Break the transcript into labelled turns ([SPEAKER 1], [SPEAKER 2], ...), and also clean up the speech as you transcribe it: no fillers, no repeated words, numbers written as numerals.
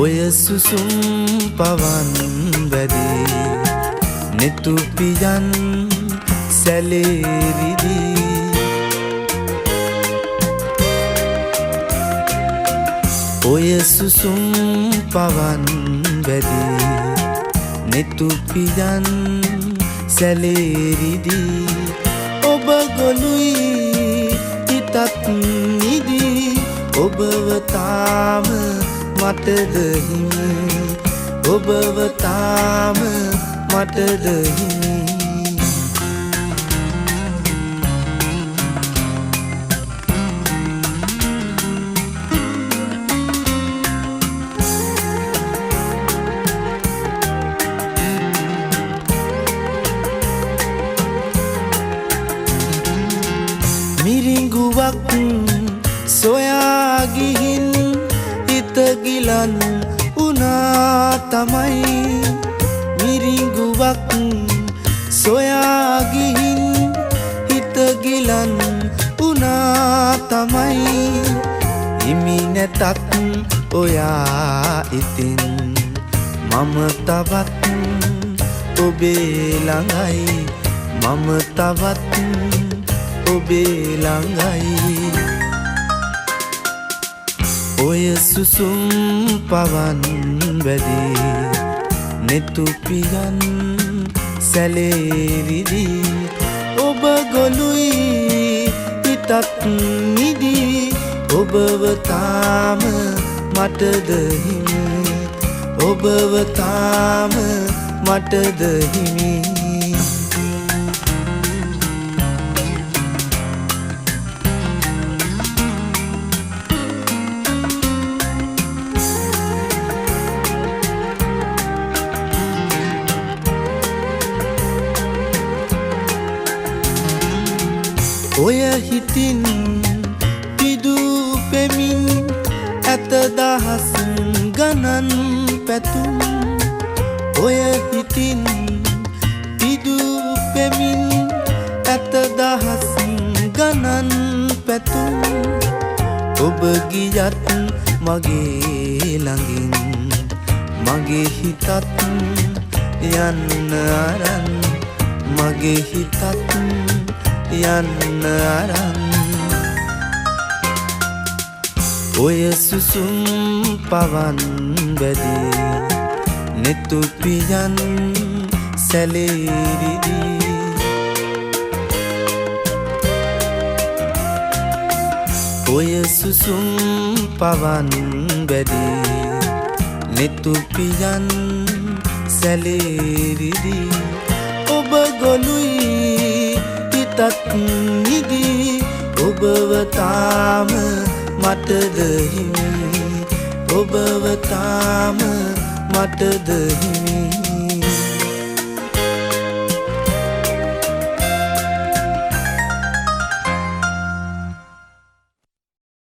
[SPEAKER 1] ඔය සුසුම් පවන් වැදි නෙතු පියන් සැලේරිදී ඔය සුසුම් පවන් වැදි නෙතු පියන් සැලේරිදී ඔබ ගොළුයි හිතත් නිදී ඔබව තාම මටද හිමි ඔබව තාම මටද හිමි මිරිඟුවක් සොයා ගිහින් හිත ගිලන් උනා තමයි මිරිඟුවක් සොයා ගිහින් හිත ගිලන් උනා තමයි හිමි නැතත් ඔයා ඉතින් මම තවත් ඔබේ ළඟයි මම තවත් ඔබේ ළඟයි ඔය සුසුම් පවන් වැදි නෙතු පියන් සැලේරිදී ඔබ ගොළුයි හිතත් නිදී ඔබව තාම මටද හිමි ඔබව තාම මටද හිමි ඔය හිතින් පිදූ පෙමින් ඇත දහස් ගණන් පැතුම් ඔය හිතින් පිදූ පෙමින් ඇත දහස් ගණන් පැතුම් ඔබ ගියත් මගේ ළඟින් මගේ හිතත් යන්න අරන් මගේ හිතත් යන්න අරන් ඔය සුසුම් පවන් වැදි නෙතු පියන් සැලේරිදී ඔය සුසුම් පවන් වැදි නෙතු පියන් සැලේරිදී ඔබ ගොළුයි හිතත් නිදී ඔබව තාම මටද හිමි ඔබව තාම මටද හිමි